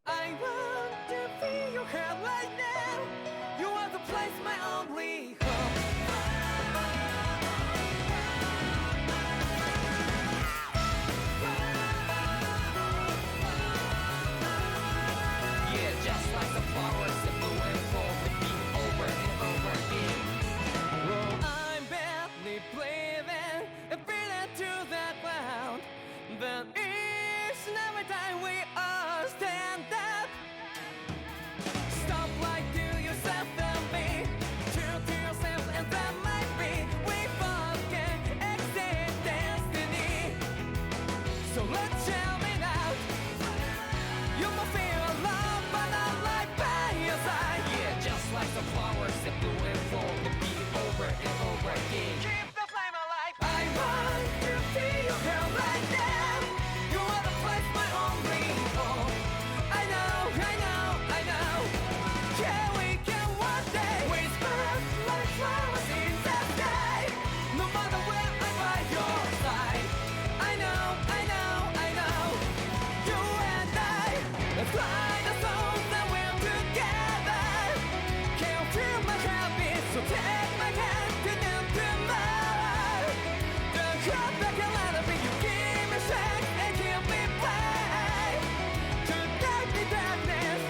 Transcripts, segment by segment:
I want to feel your hair right now. You are the place, my only home. Yeah, just like the flowers that bloom and fall, repeat over and over again. Oh, I'm barely breathing and feeling to the ground. But each and every time we all stand up, stop like to yourself and me. True to yourself and that might be. We both can exceed destiny. So let's tell me now. You must feel love, but not like by your side. Yeah, just like the flowers that bloom and fall, repeat over and over again. Keep the flame alive. I want to see you here right now. You are the place, my only home. I know, I know, I know. Yeah, we can one day whisper like flowers in the sky. No matter where I'm by your side. I know, I know, I know. You and I, let's fly the souls that we're together. Can't feel my heartbeat, so take my hand to new tomorrow. The crowd that can let it be, you give me strength and keep me back. To darkness,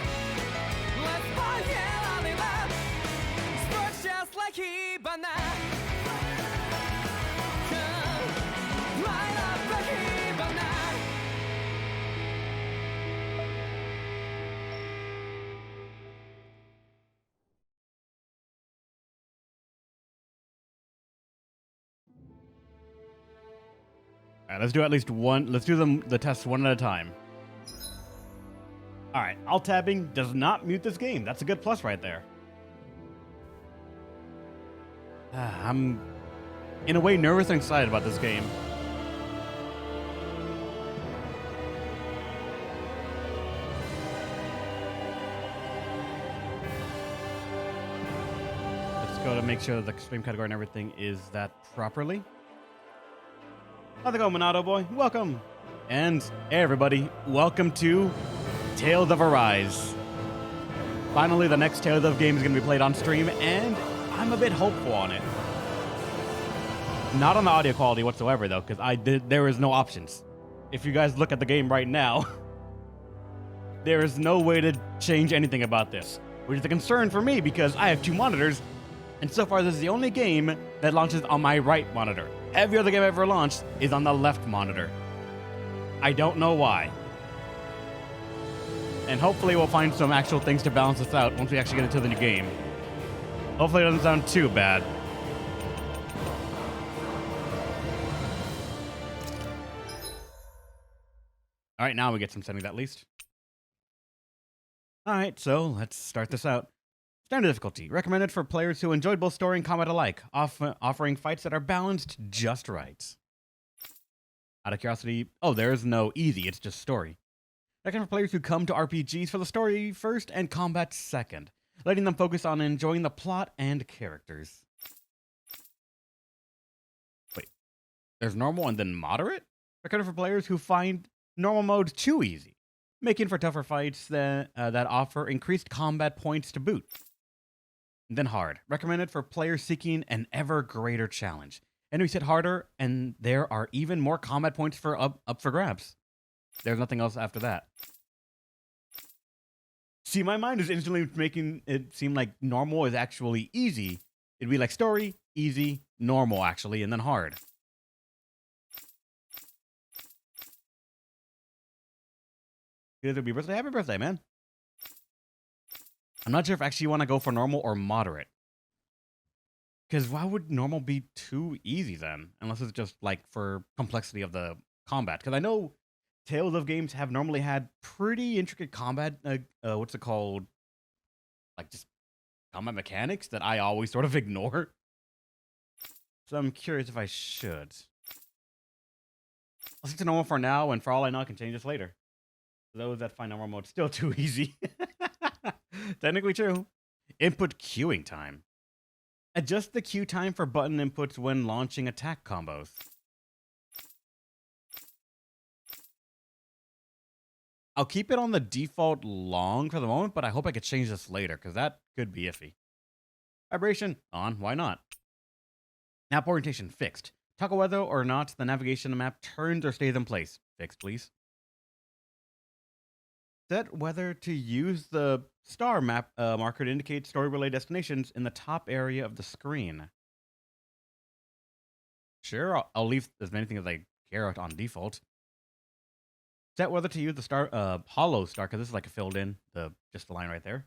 let's forget all in love. Sparks just like Hibana. Come, light up like Hibana. All right, let's do at least one. Let's do the tests one at a time. All right, alt tabbing does not mute this game. That's a good plus right there. I'm, in a way, nervous and excited about this game. Let's go to make sure that the stream category and everything is that properly. How's it going, Monado boy? Welcome. And hey, everybody, welcome to Tales of Arise. Finally, the next Tales of game is going to be played on stream, and I'm a bit hopeful on it. Not on the audio quality whatsoever, though, because there is no options. If you guys look at the game right now, there is no way to change anything about this, which is a concern for me because I have two monitors, and so far this is the only game that launches on my right monitor. Every other game I've ever launched is on the left monitor. I don't know why. And hopefully we'll find some actual things to balance this out once we actually get into the new game. Hopefully it doesn't sound too bad. All right, now we get some settings at least. All right, so let's start this out. Standard difficulty, recommended for players who enjoyed both story and combat alike, offering fights that are balanced just right. Out of curiosity, oh, there is no easy, it's just story. Recommended for players who come to RPGs for the story first and combat second, letting them focus on enjoying the plot and characters. Wait, there's normal and then moderate? Recommended for players who find normal mode too easy, making for tougher fights that offer increased combat points to boot. And then hard, recommended for players seeking an ever greater challenge. Enemies hit harder, and there are even more combat points for up for grabs. There's nothing else after that. See, my mind is instantly making it seem like normal is actually easy. It'd be like story, easy, normal actually, and then hard. It'll be birthday. Happy birthday, man. I'm not sure if actually you want to go for normal or moderate. Because why would normal be too easy then? Unless it's just like for complexity of the combat. Because I know Tales of games have normally had pretty intricate combat, what's it called? Like just combat mechanics that I always sort of ignore. So I'm curious if I should. I'll stick to normal for now, and for all I know, I can change this later. For those that find normal mode still too easy. Technically true. Input queuing time. Adjust the queue time for button inputs when launching attack combos. I'll keep it on the default long for the moment, but I hope I could change this later because that could be iffy. Vibration on, why not? Map orientation fixed. Toggle whether or not the navigation of the map turns or stays in place. Fixed, please. Set whether to use the star map marker to indicate story relay destinations in the top area of the screen. Sure, I'll leave as many things as I care on default. Set whether to use the star hollow star, because this is like a filled in, just the line right there.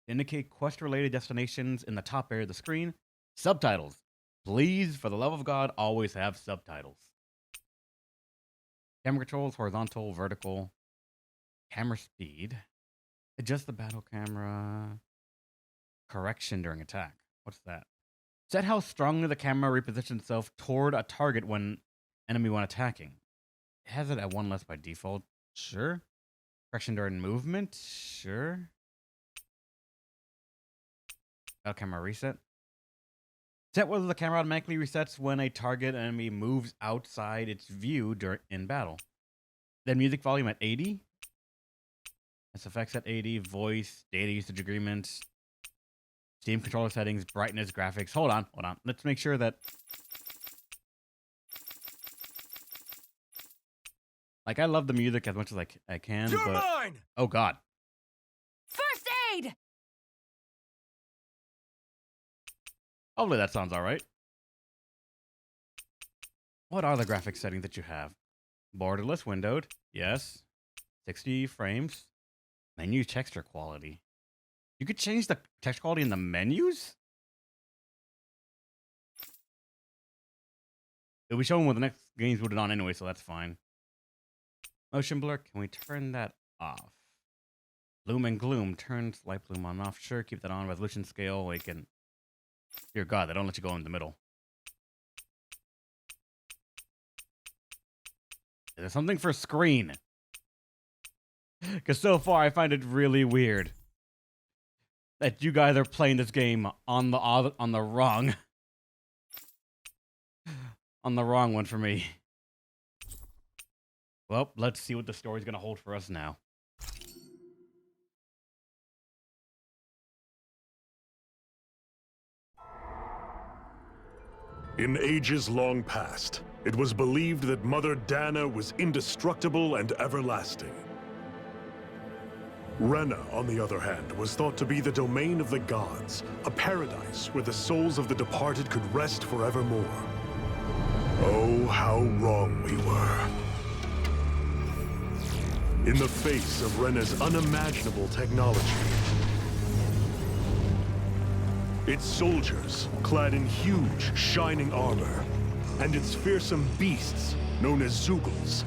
Indicate quest related destinations in the top area of the screen. Subtitles. Please, for the love of God, always have subtitles. Camera controls, horizontal, vertical. Camera speed. Adjust the battle camera. Correction during attack. What's that? Set how strongly the camera repositions itself toward a target when enemy when attacking. It has it at 1 less by default. Sure. Correction during movement. Sure. Battle camera reset. Set whether the camera automatically resets when a target enemy moves outside its view in battle. Then music volume at 80. SFX at 80. Voice, data usage agreements, Steam controller settings, brightness, graphics. Hold on. Let's make sure that... Like, I love the music as much as I can, You're but... mine! Oh, God. First aid! Hopefully that sounds all right. What are the graphics settings that you have? Borderless windowed. Yes. 60 frames. Menu texture quality. You could change the texture quality in the menus? It'll be shown when the next game's booted on anyway, so that's fine. Motion blur, can we turn that off? Bloom and gloom, turn light bloom on off. Sure, keep that on. Resolution scale, we can... Dear God, they don't let you go in the middle. Is there something for screen? Because so far I find it really weird that you guys are playing this game on the wrong on the wrong one for me. Well, let's see what the story's gonna hold for us now. In ages long past, it was believed that Mother Dana was indestructible and everlasting. Rena, on the other hand, was thought to be the domain of the gods, a paradise where the souls of the departed could rest forevermore. Oh, how wrong we were. In the face of Rena's unimaginable technology, its soldiers, clad in huge, shining armor, and its fearsome beasts, known as Zeugles.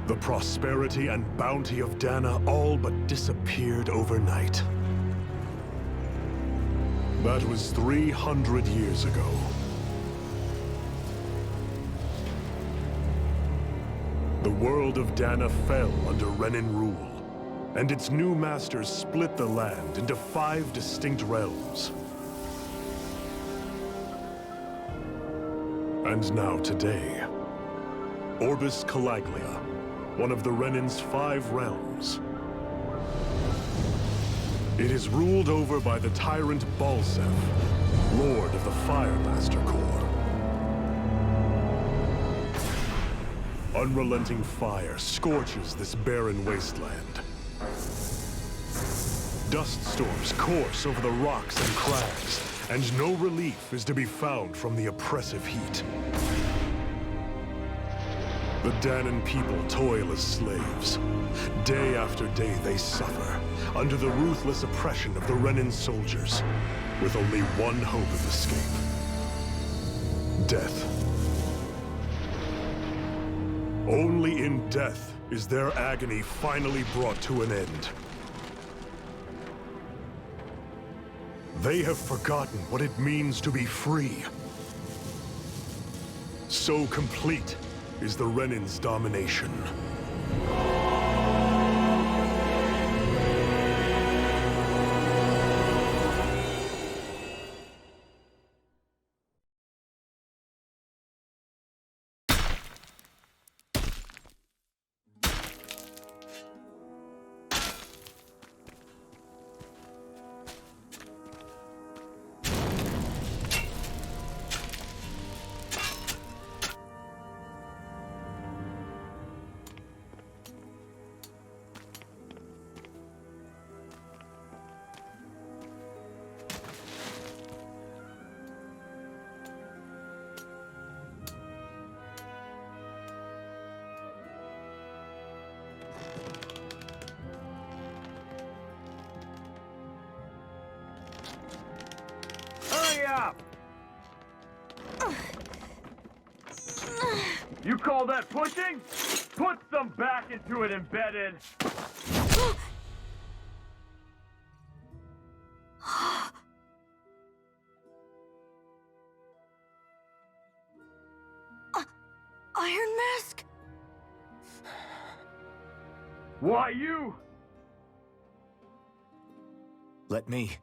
The prosperity and bounty of Dana all but disappeared overnight. That was 300 years ago. The world of Dana fell under Renan rule, and its new masters split the land into 5 distinct realms. And now today, Orbis Calaglia, one of the Renan's 5 realms. It is ruled over by the tyrant Balsef, Lord of the Firemaster Corps. Unrelenting fire scorches this barren wasteland. Dust storms course over the rocks and crags, and no relief is to be found from the oppressive heat. The Danan people toil as slaves. Day after day they suffer, under the ruthless oppression of the Renan soldiers, with only one hope of escape: death. Only in death is their agony finally brought to an end. They have forgotten what it means to be free. So complete is the Renan's domination. You call that pushing? Put some back into it, embedded. Iron Mask? Why you? Let me.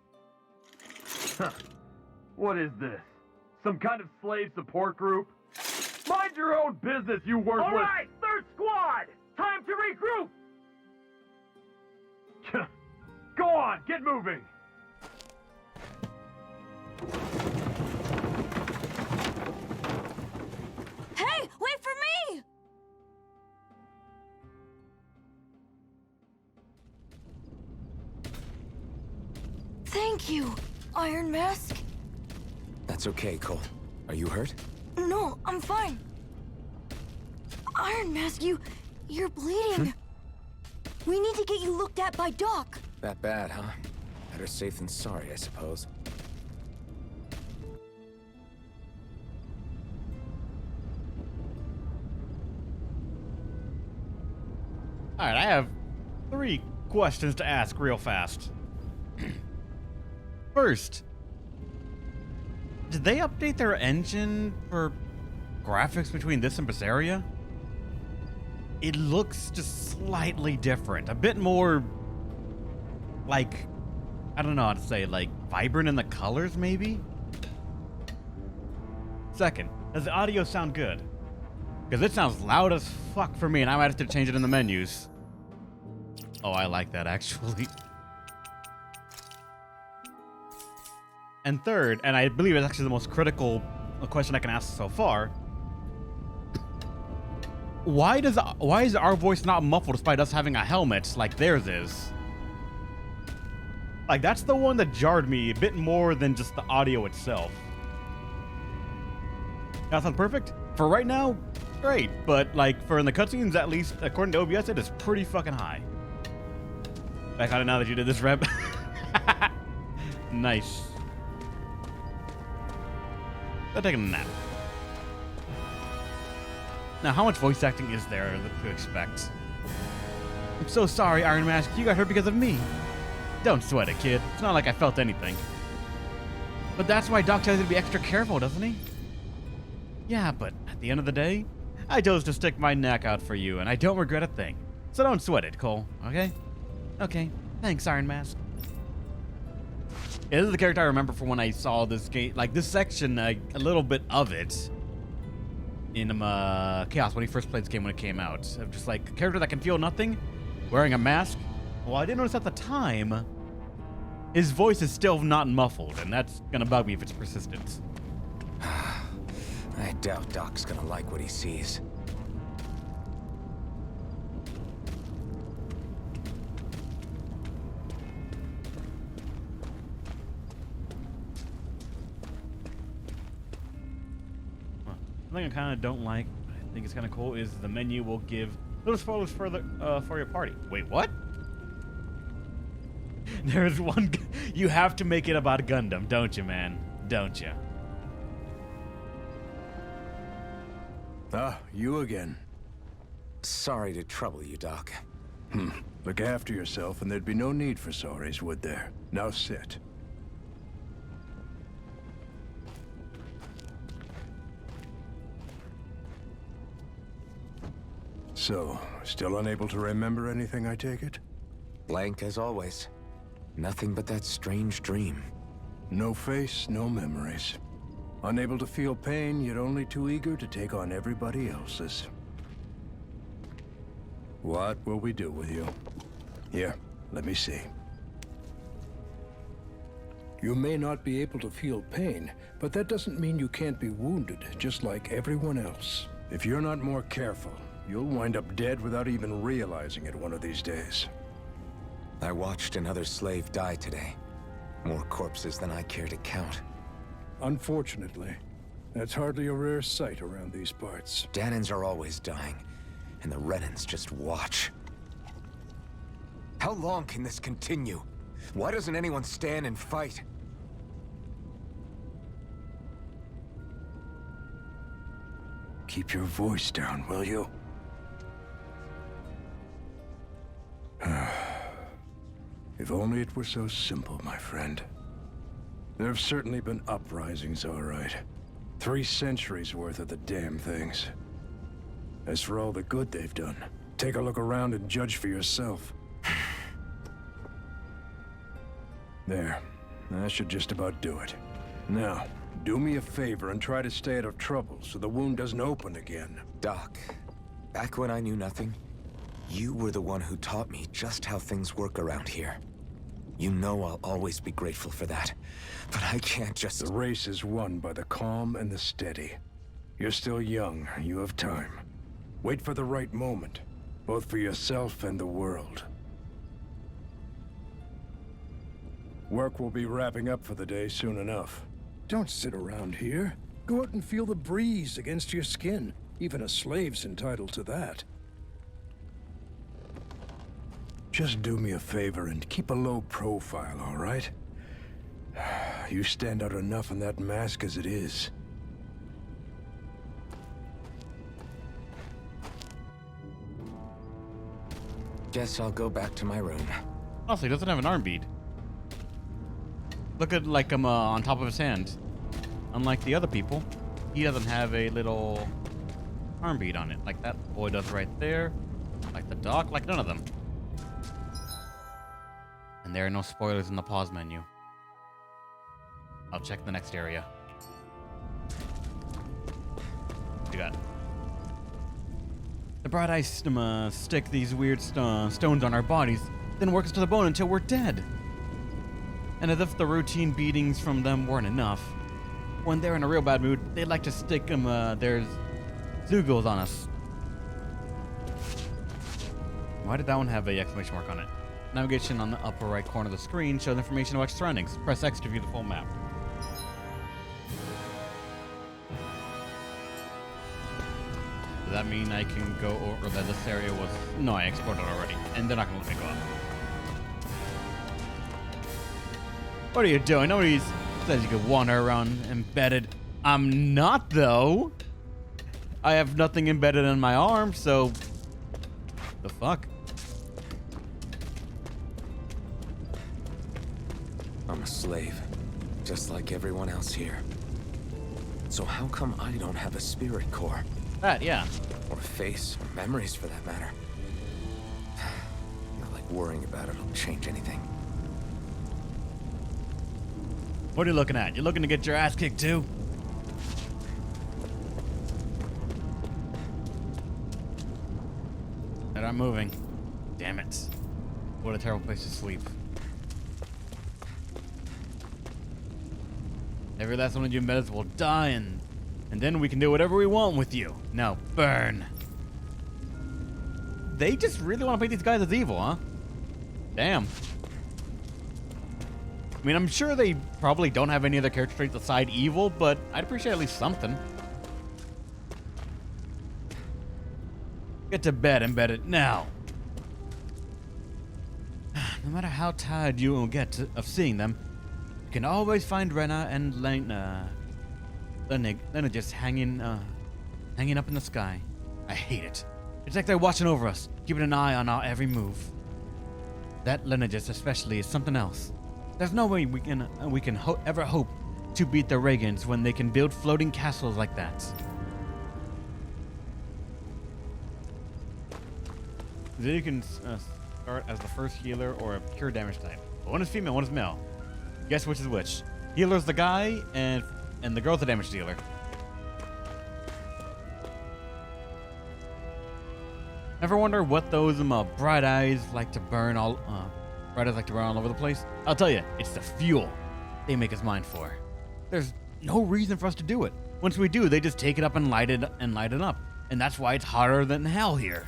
What is this? Some kind of slave support group? Mind your own business, you worthless. All right, third squad. Time to regroup. Go on, get moving. Hey, wait for me! Thank you, Iron Mask. That's okay, Cole. Are you hurt? No, I'm fine. Iron Mask, you're bleeding. We need to get you looked at by Doc. That bad, huh? Better safe than sorry, I suppose. All right, I have 3 questions to ask real fast. First, did they update their engine for graphics between this and Beseria? It looks just slightly different. A bit more, like, I don't know how to say, like, vibrant in the colors, maybe? Second, does the audio sound good? Because it sounds loud as fuck for me, and I might have to change it in the menus. Oh, I like that, actually. And third, and I believe it's actually the most critical question I can ask so far, why is our voice not muffled despite us having a helmet like theirs is? Like, that's the one that jarred me a bit more than just the audio itself. That sound perfect? For right now, great. But, like, for in the cutscenes, at least, according to OBS, it is pretty fucking high. Back on it now that you did this rep. Nice. I'm taking a nap. Now, how much voice acting is there to expect? I'm so sorry, Iron Mask. You got hurt because of me. Don't sweat it, kid. It's not like I felt anything. But that's why Doc tells you to be extra careful, doesn't he? Yeah, but at the end of the day, I chose to stick my neck out for you, and I don't regret a thing. So don't sweat it, Cole, okay? Okay, thanks, Iron Mask. Yeah, this is the character I remember from when I saw this game, like this section, a little bit of it in Chaos when he first played this game when it came out. Of just like a character that can feel nothing, wearing a mask. Well, I didn't notice at the time, his voice is still not muffled, and that's gonna bug me if it's persistent. I doubt Doc's gonna like what he sees. Something I kind of don't like, but I think it's kind of cool, is the menu will give little spoilers further for your party. Wait, what? There's one. You have to make it about Gundam, don't you, man? Don't you? Ah, you again. Sorry to trouble you, Doc. Look after yourself, and there'd be no need for sorries, would there? Now sit. So, still unable to remember anything, I take it? Blank as always. Nothing but that strange dream. No face, no memories. Unable to feel pain, yet only too eager to take on everybody else's. What will we do with you? Here, let me see. You may not be able to feel pain, but that doesn't mean you can't be wounded, just like everyone else. If you're not more careful, you'll wind up dead without even realizing it one of these days. I watched another slave die today. More corpses than I care to count. Unfortunately, that's hardly a rare sight around these parts. Danins are always dying, and the Renans just watch. How long can this continue? Why doesn't anyone stand and fight? keep your voice down, will you? If only it were so simple, my friend. There have certainly been uprisings, all right. 3 centuries worth of the damn things. As for all the good they've done, take a look around and judge for yourself. There. That should just about do it. Now, do me a favor and try to stay out of trouble so the wound doesn't open again. Doc, back when I knew nothing, you were the one who taught me just how things work around here. You know I'll always be grateful for that. But I can't just... The race is won by the calm and the steady. You're still young. You have time. Wait for the right moment, both for yourself and the world. Work will be wrapping up for the day soon enough. Don't sit around here. Go out and feel the breeze against your skin. Even a slave's entitled to that. Just do me a favor and keep a low profile, all right? You stand out enough in that mask as it is. Guess I'll go back to my room. Also, he doesn't have an arm bead. Look at like him on top of his hand. Unlike the other people, he doesn't have a little arm bead on it like that boy does right there. Like the doc, like none of them. And there are no spoilers in the pause menu. I'll check the next area. What you got? The bright eyes stick these weird stones on our bodies, then work us to the bone until we're dead. And as if the routine beatings from them weren't enough, when they're in a real bad mood, they like to stick their zugos on us. Why did that one have a exclamation mark on it? Navigation on the upper right corner of the screen shows information about surroundings. Press X to view the full map. Does that mean I can go over that this area was... No, I explored it already. And they're not going to let me go up. What are you doing? Nobody says you can wander around embedded. I'm not, though. I have nothing embedded in my arm, so... The fuck? I'm a slave, just like everyone else here. So how come I don't have a spirit core? That, yeah. Or a face, or memories for that matter? Not like worrying about it'll change anything. What are you looking at? You looking to get your ass kicked too? They're not moving. Damn it. What a terrible place to sleep. Every last one of you embeddeds will die and then we can do whatever we want with you. Now burn. They just really want to paint these guys as evil, huh? Damn. I mean, I'm sure they probably don't have any other character traits aside evil, but I'd appreciate at least something. Get to bed, embedded, now. No matter how tired you will get of seeing them, you can always find Rena and Lena just hanging up in the sky. I hate it. It's like they're watching over us, keeping an eye on our every move. That Lenegis especially is something else. There's no way we can ever hope to beat the Reagans when they can build floating castles like that. Then you can start as the first healer or a pure damage type. One is female, one is male. Guess which is which. Healer's the guy, and the girl's the damage dealer. Ever wonder what those bright eyes like to burn all over the place? I'll tell you, it's the fuel they make us mine for. There's no reason for us to do it. Once we do, they just take it up and light it up, and that's why it's hotter than hell here.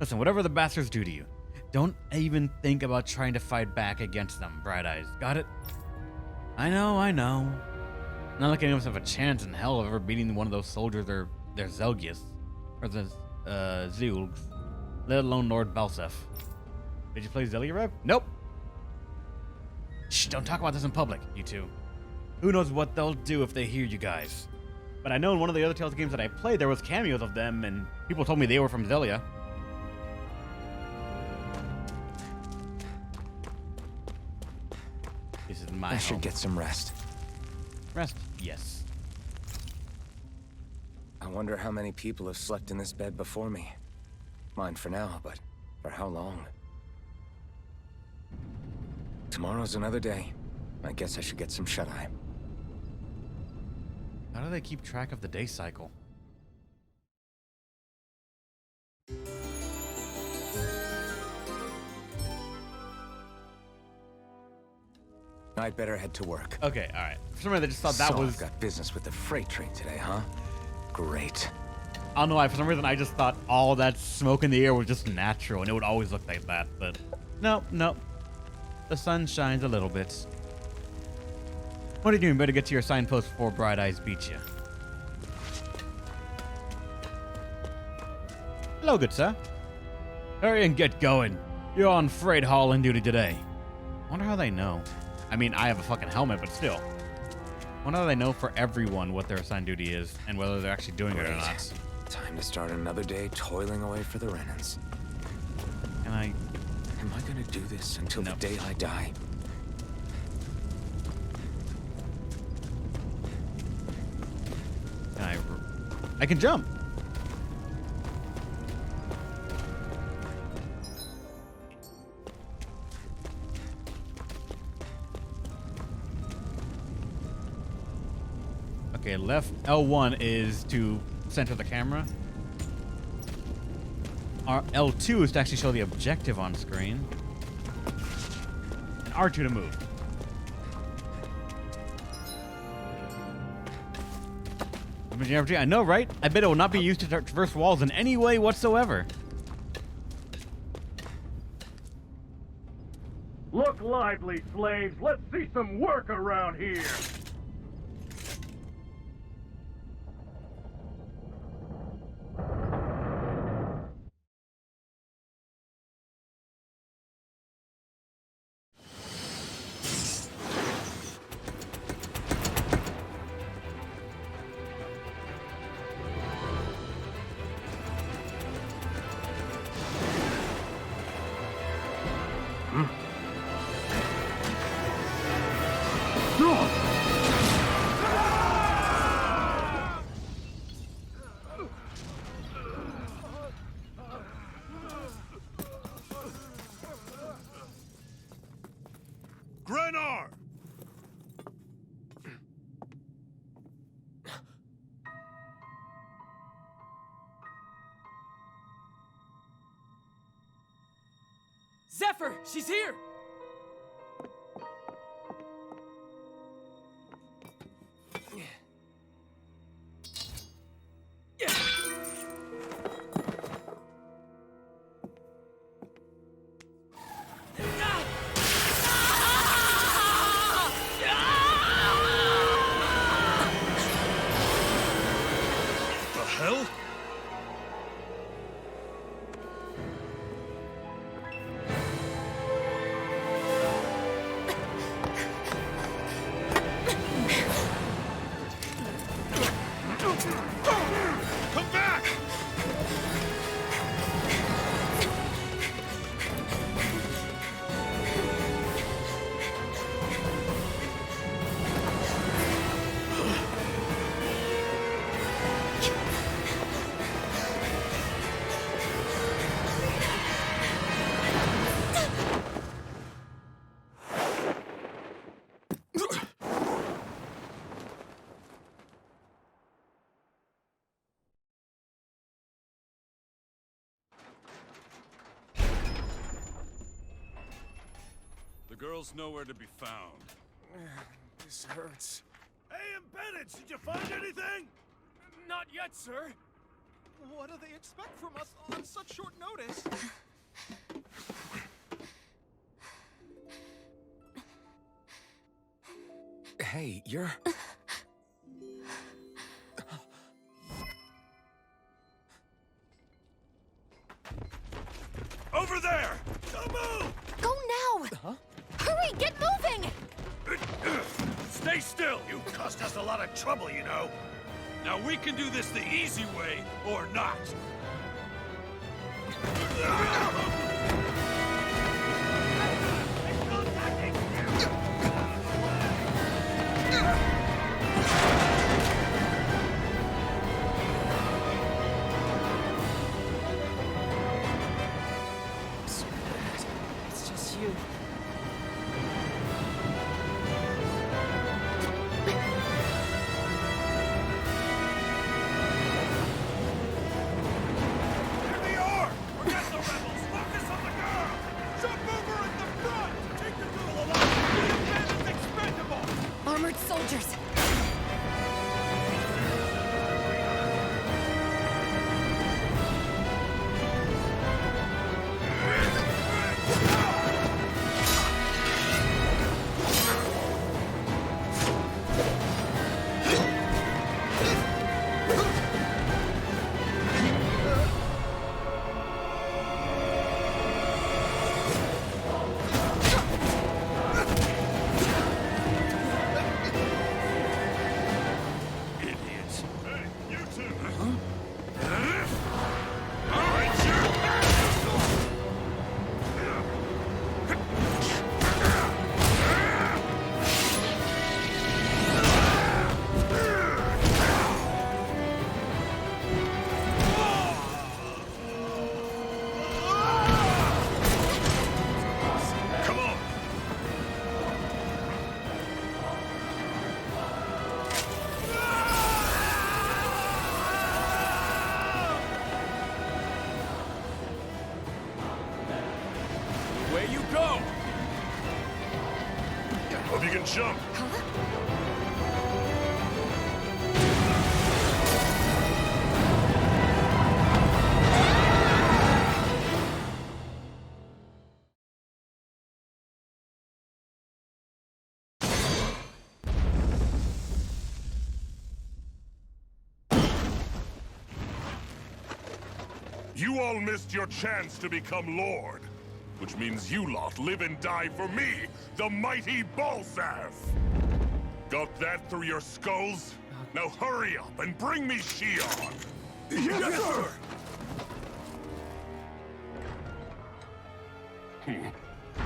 Listen, whatever the bastards do to you, don't even think about trying to fight back against them, Bright Eyes. Got it? I know. Not like any of us have a chance in hell of ever beating one of those soldiers or their Zelgius. Or the Zulgs. Let alone Lord Balsef. Did you play Zelia Rev? Nope. Shh, don't talk about this in public, you two. Who knows what they'll do if they hear you guys. But I know in one of the other Tales games that I played, there was cameos of them, and people told me they were from Zelia. This is my I should home. get some rest. Rest? Yes. I wonder how many people have slept in this bed before me. Mine for now, but for how long? Tomorrow's another day. I guess I should get some shut-eye. How do they keep track of the day cycle? I'd better head to work. Okay, all right. For some reason, I just thought that So was. I've got business with the freight train today, huh? Great. I don't know why. For some reason, I just thought all that smoke in the air was just natural, and it would always look like that. But no, no. The sun shines a little bit. What are you doing? Better get to your signpost before Bright Eyes beat you. Hello, good sir. Hurry and get going. You're on freight hauling duty today. Wonder how they know. I mean, I have a fucking helmet, but still. Wonder how they know for everyone what their assigned duty is and whether they're actually doing it or not. Time to start another day toiling away for the Renans. Can I? Am I gonna do this until No. the day I die? Can I can jump. Okay, left L1 is to center the camera. L2 is to actually show the objective on screen. And R2 to move. I know, right? I bet it will not be used to traverse walls in any way whatsoever. Look lively, slaves. Let's see some work around here. Grenar! Zephyr, she's here! The hell? Come back! The girl's nowhere to be found. This hurts. Hey, embedded, did you find anything? Not yet, sir. What do they expect from us on such short notice? Hey, you're... Over there! Don't move! Go now! Hurry, get moving! Stay Stay still! You caused us a lot of trouble, you know. Now we can do this the easy way, or not. It's just you. Here they are! Forget the rebels! Focus on the girl! Jump over at the front! Take the girl alive! The man is expendable! Armored soldiers. Idiots. Hey, you two! All right, Come on! Away you go! Hope you can jump. You all missed your chance to become Lord. Which means you lot live and die for me, the mighty Balsath! Got that through your skulls? Now hurry up and bring me Shion! Yes, sir!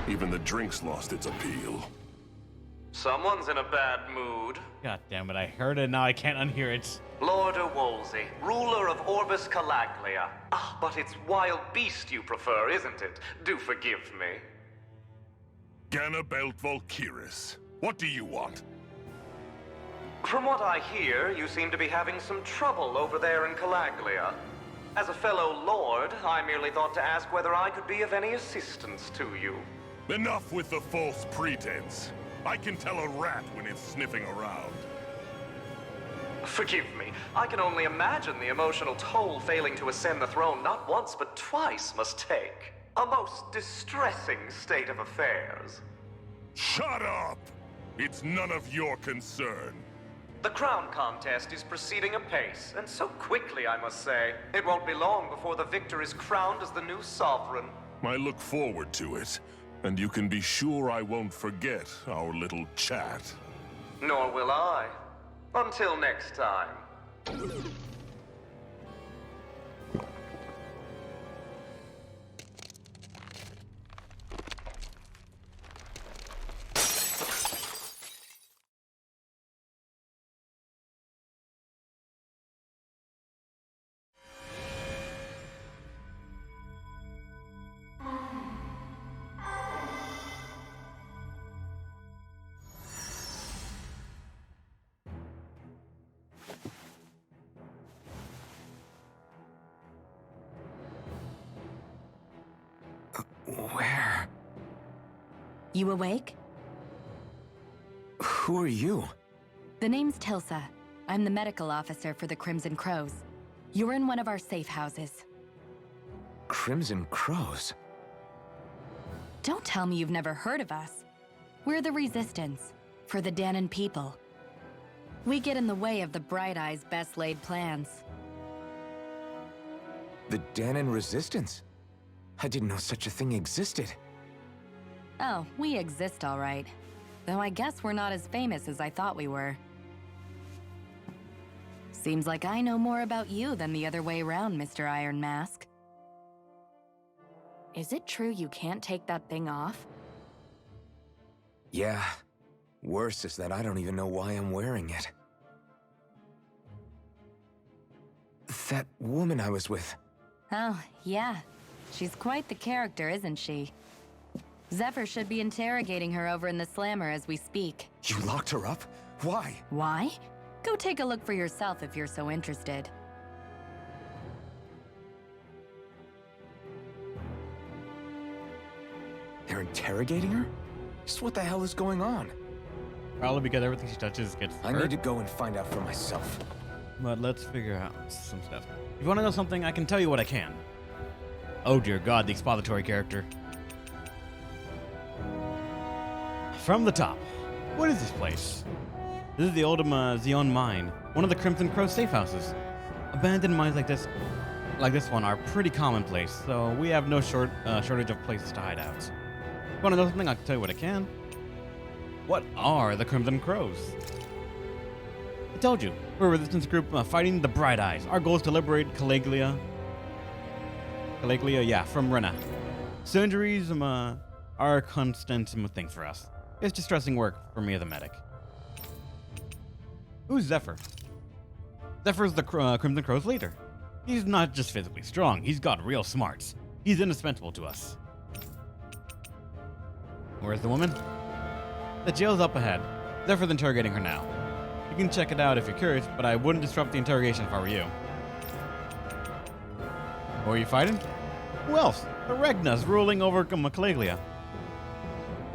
Even the drink's lost its appeal. Someone's in a bad mood. God damn it, I heard it, now I can't unhear it. Lord Wolsey, ruler of Orbis Calaglia. Ah, but it's wild beast you prefer, isn't it? Do forgive me. Ganabelt Volkiris, what do you want? From what I hear, you seem to be having some trouble over there in Calaglia. As a fellow lord, I merely thought to ask whether I could be of any assistance to you. Enough with the false pretense. I can tell a rat when it's sniffing around. Forgive me, I can only imagine the emotional toll failing to ascend the throne not once but twice must take. A most distressing state of affairs. Shut up! It's none of your concern. The crown contest is proceeding apace, and so quickly, I must say. It won't be long before the victor is crowned as the new sovereign. I look forward to it, and you can be sure I won't forget our little chat. Nor will I. Until next time. Where? You awake? Who are you? The name's Tilsa. I'm the medical officer for the Crimson Crows. You're in one of our safe houses. Crimson Crows? Don't tell me you've never heard of us. We're the Resistance, for the Danon people. We get in the way of the Bright Eyes' best-laid plans. The Danon Resistance? I didn't know such a thing existed. Oh, we exist all right. though I guess we're not as famous as I thought we were. Seems like I know more about you than the other way around, Mr. Iron Mask. Is it true you can't take that thing off? Yeah. Worse is that I don't even know why I'm wearing it. That woman I was with. Oh, yeah. She's quite the character, isn't she? Zephyr should be interrogating her over in the slammer as we speak. You locked her up? Why? Why? Go take a look for yourself if you're so interested. They're interrogating her? Just what the hell is going on? Probably because everything she touches gets I hurt. need to go and find out for myself. But let's figure out some stuff. If you want to know something, I can tell you what I can. Oh dear God, the expository character. From the top. What is this place? This is the old Zion mine, one of the Crimson Crow safe houses. Abandoned mines like this one are pretty commonplace, so we have no shortage of places to hide out. Want to know something? I can tell you what I can. What are the Crimson Crows? I told you, we're a resistance group fighting the Bright Eyes. Our goal is to liberate Caligula, from Rena. So injuries are a constant thing for us. It's distressing work for me as a medic. Who's Zephyr? Zephyr's the Crimson Crow's leader. He's not just physically strong, he's got real smarts. He's indispensable to us. Where's the woman? The jail's up ahead. Zephyr's interrogating her now. You can check it out if you're curious, but I wouldn't disrupt the interrogation if I were you. Who are you fighting? Who else? The Regnas ruling over Caligula.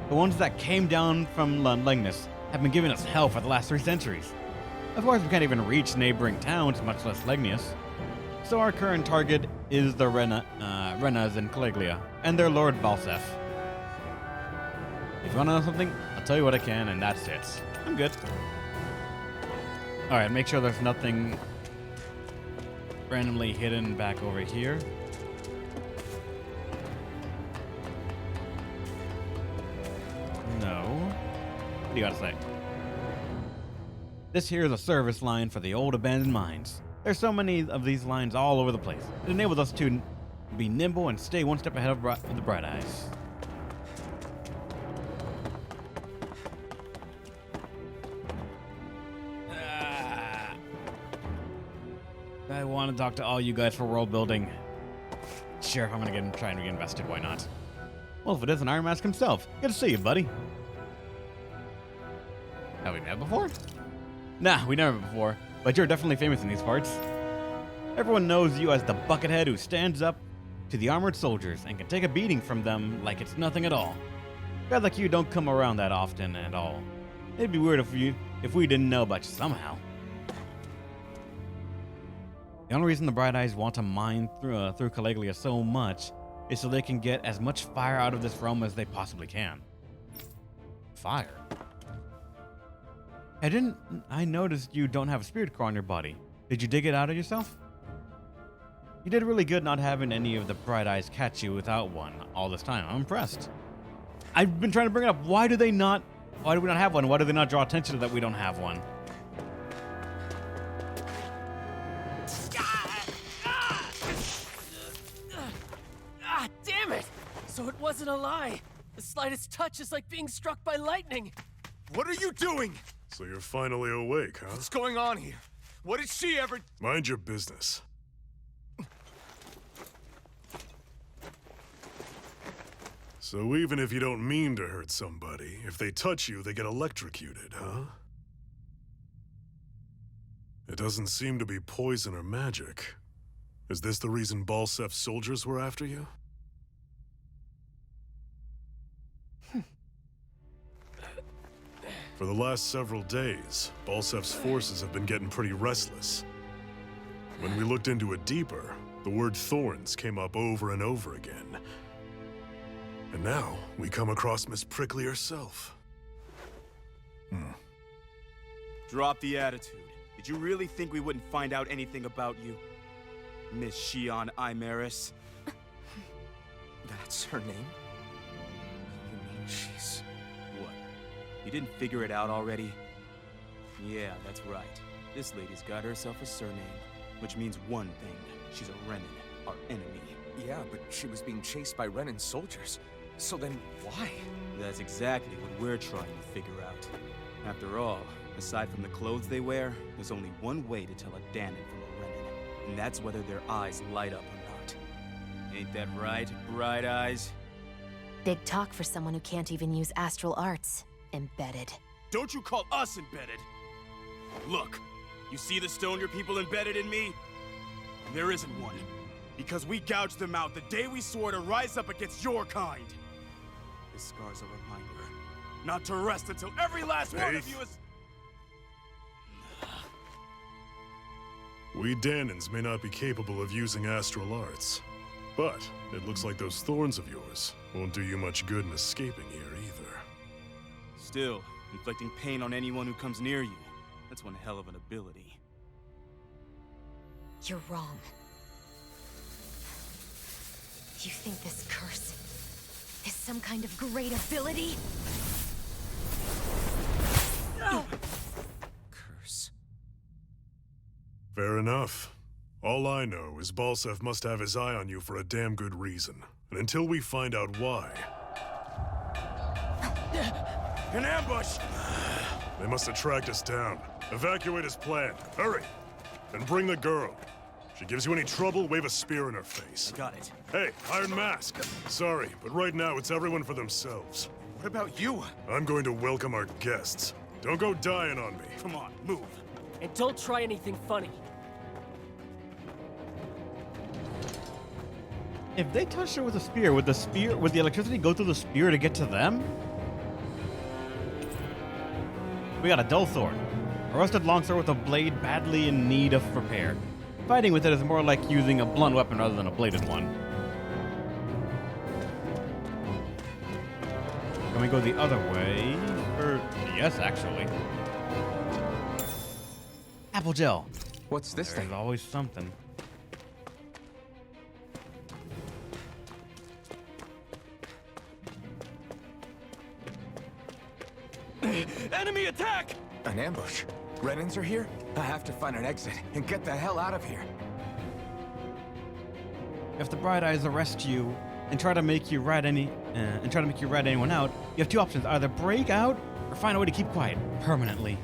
The ones that came down from Legnus have been giving us hell for the last 3 centuries. Of course, we can't even reach neighboring towns, much less Legnius. So our current target is the Renas in Caligula, and their Lord Balsef. If you want to know something, I'll tell you what I can, and that's it. I'm good. Alright, make sure there's nothing randomly hidden back over here. No. What do you gotta say? This here is a service line for the old abandoned mines. There's so many of these lines all over the place. It enables us to be nimble and stay one step ahead of the Bright Eyes. I want to talk to all you guys for world building. Sure, if I'm gonna try and get invested, why not? Well, if it isn't Iron Mask himself, good to see you, buddy. Have we met before? Nah, we never met before, but you're definitely famous in these parts. Everyone knows you as the buckethead who stands up to the armored soldiers and can take a beating from them like it's nothing at all. Guys like you don't come around that often at all. It'd be weird if we didn't know about you somehow. The only reason the Bright Eyes want to mine through Caligula so much is so they can get as much fire out of this realm as they possibly can. Fire? I noticed you don't have a spirit core on your body. Did you dig it out of yourself? You did really good not having any of the Bright Eyes catch you without one all this time. I'm impressed. I've been trying to bring it up. Why do we not have one? Why do they not draw attention to that we don't have one? Damn it! So it wasn't a lie. The slightest touch is like being struck by lightning. What are you doing? So you're finally awake, huh? What's going on here? What did she ever... Mind your business. So even if you don't mean to hurt somebody, if they touch you, they get electrocuted, huh? It doesn't seem to be poison or magic. Is this the reason Balsef's soldiers were after you? For the last several days, Balsef's forces have been getting pretty restless. When we looked into it deeper, the word thorns came up over and over again. And now, we come across Miss Prickly herself. Drop the attitude. Did you really think we wouldn't find out anything about you? Miss Shion Imaris? That's her name? You mean she's... what? You didn't figure it out already? Yeah, that's right. This lady's got herself a surname, which means one thing. She's a Renan, our enemy. Yeah, but she was being chased by Renan soldiers. So then, why? That's exactly what we're trying to figure out. After all, aside from the clothes they wear, there's only one way to tell a Danon from a Renan, and that's whether their eyes light up or not. Ain't that right, Bright Eyes? Big talk for someone who can't even use astral arts. Embedded. Don't you call us embedded! Look, you see the stone your people embedded in me? There isn't one. Because we gouged them out the day we swore to rise up against your kind. This scar's a reminder, not to rest until every last one of you is... We Danons may not be capable of using astral arts, but it looks like those thorns of yours won't do you much good in escaping here either. Still, inflicting pain on anyone who comes near you, that's one hell of an ability. You're wrong. You think this curse is some kind of great ability? Curse. Fair enough. All I know is Balsef must have his eye on you for a damn good reason. And until we find out why... An ambush! They must have tracked us down. Evacuate as planned. Hurry! And bring the girl. If she gives you any trouble, wave a spear in her face. Got it. Hey, Iron Mask. Sorry, but right now it's everyone for themselves. What about you? I'm going to welcome our guests. Don't go dying on me. Come on, move. And don't try anything funny. If they touched her with a spear, would the electricity go through the spear to get to them? We got a dull sword. A rusted longsword with a blade badly in need of repair. Fighting with it is more like using a blunt weapon rather than a bladed one. Can we go the other way? Or yes, actually. Apple gel. What's this There's thing? always something. Enemy attack! An ambush. Renans are here? I have to find an exit and get the hell out of here. If the Bright Eyes arrest you and try to make you rat anyone out, you have two options: either break out or find a way to keep quiet permanently.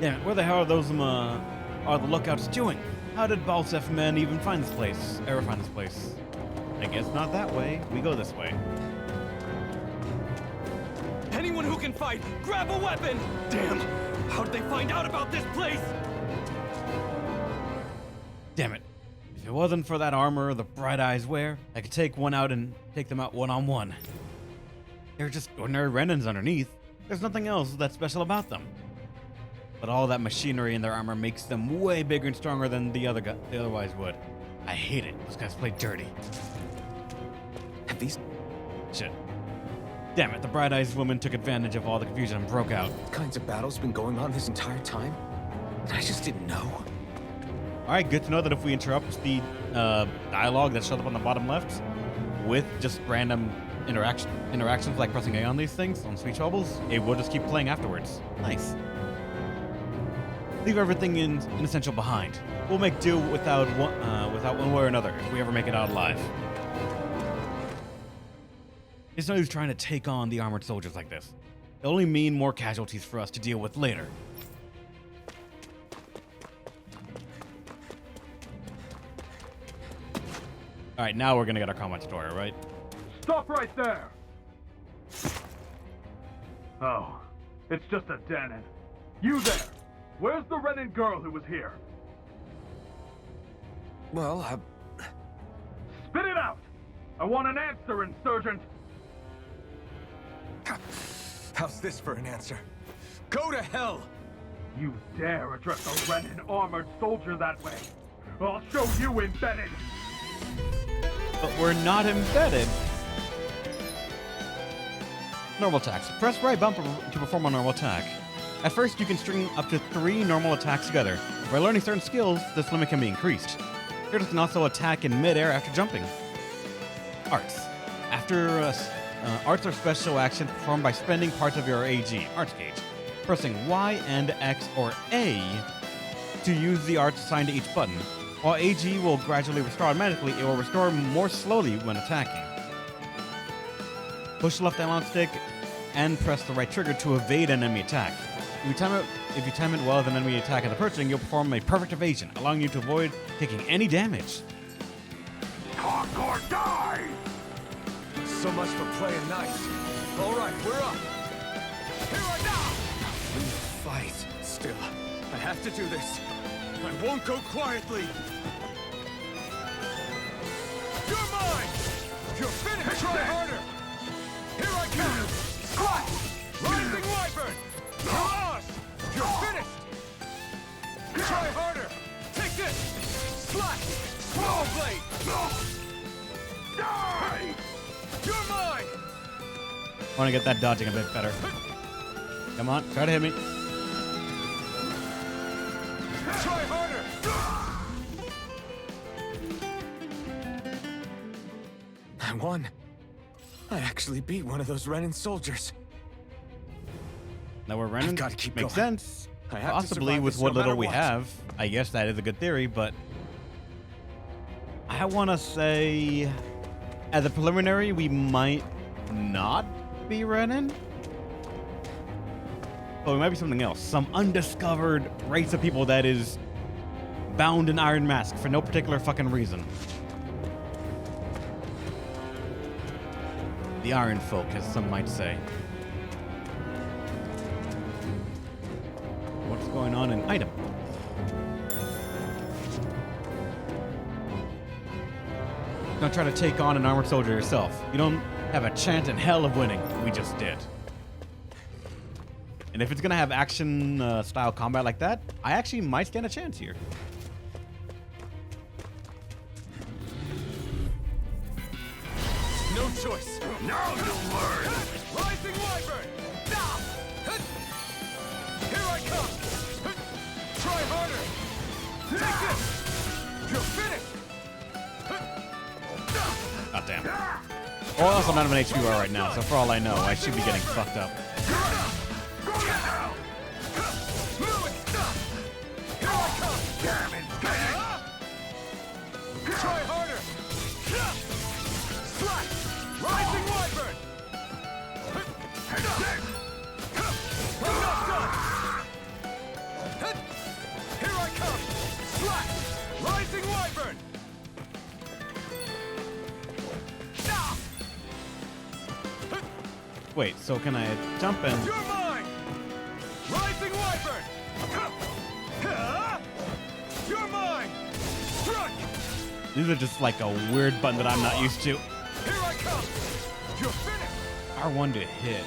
Damn it! Where the hell are those are the lookouts doing? How did Balsef men even find this place? Ever find this place? I guess not that way. We go this way. Anyone who can fight, grab a weapon! Damn! How'd they find out about this place? Damn it. If it wasn't for that armor the Bright Eyes wear, I could take one out and take them out one-on-one. They're just ordinary Renans underneath. There's nothing else that's special about them. But all that machinery in their armor makes them way bigger and stronger than they otherwise would. I hate it. Those guys play dirty. Have these... Shit. Damn it, the Bright Eyes woman took advantage of all the confusion and broke out. What kinds of battles been going on this entire time? I just didn't know. Alright, good to know that if we interrupt the dialogue that showed up on the bottom left with just random interactions like pressing A on these things, on speech bubbles, it will just keep playing afterwards. Nice. Leave everything inessential behind. We'll make do without one way or another if we ever make it out alive. It's no use trying to take on the armored soldiers like this. It'll only mean more casualties for us to deal with later. Alright, now we're gonna get our combat tutorial, right? Stop right there! Oh, it's just a Danon. You there! Where's the Renan girl who was here? Well, Spit it out! I want an answer, insurgent! How's this for an answer? Go to hell! You dare address a Renan armored soldier that way? I'll show you embedded! But we're not embedded. Normal attacks. Press right bumper to perform a normal attack. At first, you can string up to 3 normal attacks together. By learning certain skills, this limit can be increased. Characters can also attack in mid-air after jumping. Arts. After Arts are special actions performed by spending parts of your AG, arts gauge. Pressing Y and X or A to use the arts assigned to each button. While AG will gradually restore automatically, it will restore more slowly when attacking. Push the left analog stick and press the right trigger to evade an enemy attack. If you time it well with an enemy attack as approaching, you'll perform a perfect evasion, allowing you to avoid taking any damage. Talk or die! So much for playing nice. All right, we're up. Here I go! We fight. Still, I have to do this. I won't go quietly. You're mine! You're finished! Try harder! Here I come! Squat! Rising Wyvern! You're ours! You're finished! Try harder! Take this! Slash! Small blade! Die! You're mine! I want to get that dodging a bit better. Come on, try to hit me. Try harder! I won. I actually beat one of those Renin soldiers. Now we're running. Gotta keep Makes going. sense. I have to Possibly survive with this what no matter little we what. have. I guess that is a good theory, but I want to say, as a preliminary, we might not be Renin. But we might be something else. Some undiscovered race of people that is bound in Iron Mask for no particular fucking reason. The Iron Folk, as some might say. What's going on in item? Don't try to take on an armored soldier yourself. You don't have a chance in hell of winning. We just did. And if it's gonna have action style combat like that, I actually might stand a chance here. No choice! Now you'll learn! Rising Wyvern! Here I come! Try harder! Take this! You're finished! God damn. Well, also, I'm out of an HP bar right now, so for all I know, I should be getting fucked up. Try harder! Slash! Rising Wyvern! Enough done! Here I come! Slash! Rising Wyvern! Wait, so can I jump in? You're mine! Rising Wyvern! You're mine! Strike! These are just like a weird button that I'm not used to. Here I come! You're finished! R1 to hit,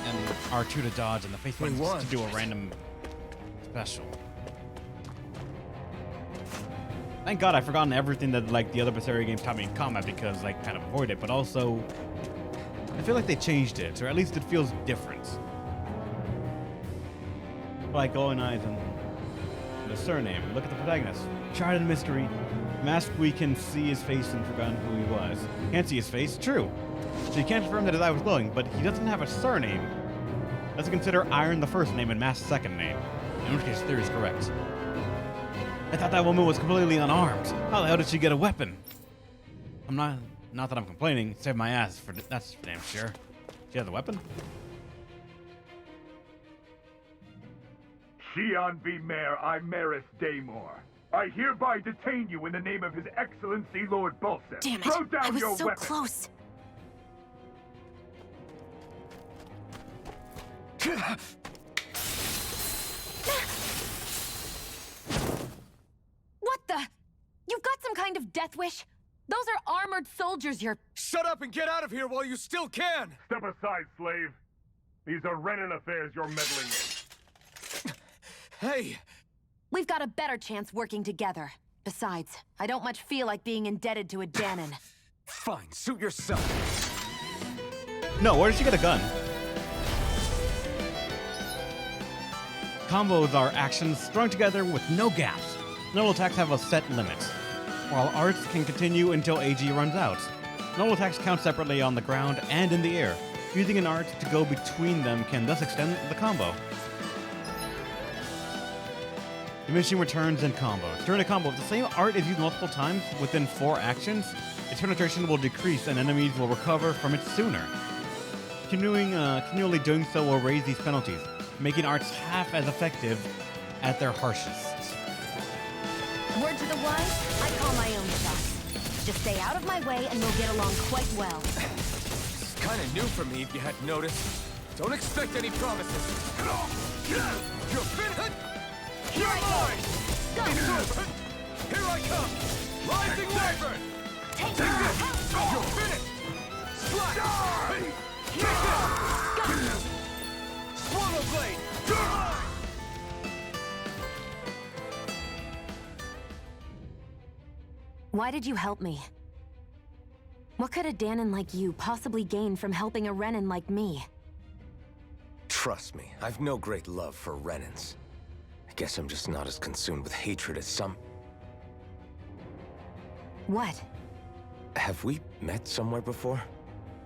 and R2 to dodge, and the face button just to do a random special. Thank God I've forgotten everything that like the other Beseria games taught me in combat because like kind of avoid it, but also I feel like they changed it, or at least it feels different. Like Golden Eyes and the surname. Look at the protagonist. Shrouded in mystery. Masked, we can see his face and forgotten who he was. Can't see his face? True. So you can't confirm that his eye was glowing, but he doesn't have a surname. Let's consider Iron the first name and Masked second name. In which case, theory is correct. I thought that woman was completely unarmed. How the hell did she get a weapon? I'm not that I'm complaining. Saved my ass for that's for damn sure. She has a weapon? Shion V. Mayor Imeris Daymore. I hereby detain you in the name of His Excellency Lord Bulseth. Damn it! Throw down I was your so weapon. close. What the? You've got some kind of death wish? Those are armored soldiers you're... Shut up and get out of here while you still can! Step aside, slave. These are Renin affairs you're meddling in. Hey! We've got a better chance working together. Besides, I don't much feel like being indebted to a Danon. Fine, suit yourself. No, where did she get a gun? Combos are actions strung together with no gaps. No attacks have a set limit, while arts can continue until AG runs out. Normal attacks count separately on the ground and in the air. Using an art to go between them can thus extend the combo. Diminishing returns and combos. During a combo, if the same art is used multiple times within 4 actions, its penetration will decrease and enemies will recover from it sooner. Continually doing so will raise these penalties, making arts half as effective at their harshest. Word to the wise, I call my own shots. Just stay out of my way and we'll get along quite well. It's kind of new for me, if you hadn't noticed. Don't expect any promises. You're finished! Here I go! It's over! Here I come! Rising Wyvern! Take this! it! You're finished! Slash! Kick it! Swallow Blade! Why did you help me? What could a Danon like you possibly gain from helping a Renin like me? Trust me, I've no great love for Renins. I guess I'm just not as consumed with hatred as some... What? Have we met somewhere before?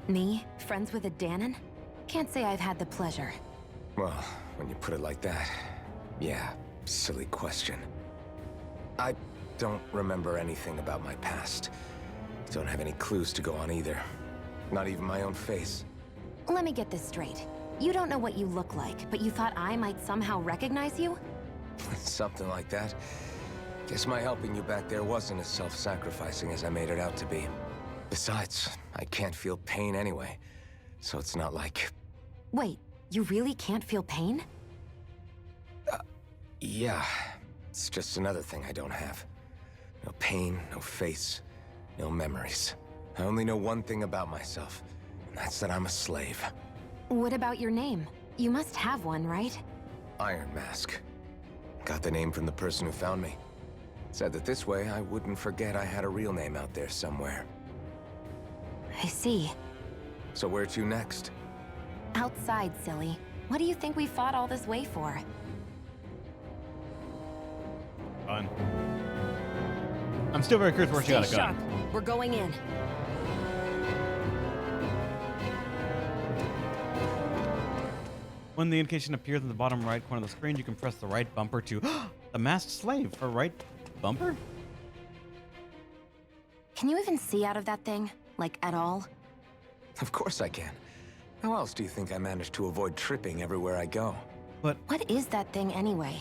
Me? Friends with a Danon? Can't say I've had the pleasure. Well, when you put it like that, yeah, silly question. I don't remember anything about my past. Don't have any clues to go on either. Not even my own face. Let me get this straight. You don't know what you look like, but you thought I might somehow recognize you? Something like that. Guess my helping you back there wasn't as self-sacrificing as I made it out to be. Besides, I can't feel pain anyway, so it's not like... Wait, you really can't feel pain? Yeah. It's just another thing I don't have. No pain, no face, no memories. I only know one thing about myself, and that's that I'm a slave. What about your name? You must have one, right? Iron Mask. Got the name from the person who found me. Said that this way I wouldn't forget I had a real name out there somewhere. I see. So where to next? Outside, silly. What do you think we fought all this way for? Fun. I'm still very curious where she got a gun. We're going in. When the indication appears in the bottom right corner of the screen, you can press the right bumper to the masked slave for right bumper? Can you even see out of that thing? Like, at all? Of course I can. How else do you think I managed to avoid tripping everywhere I go? But what is that thing anyway?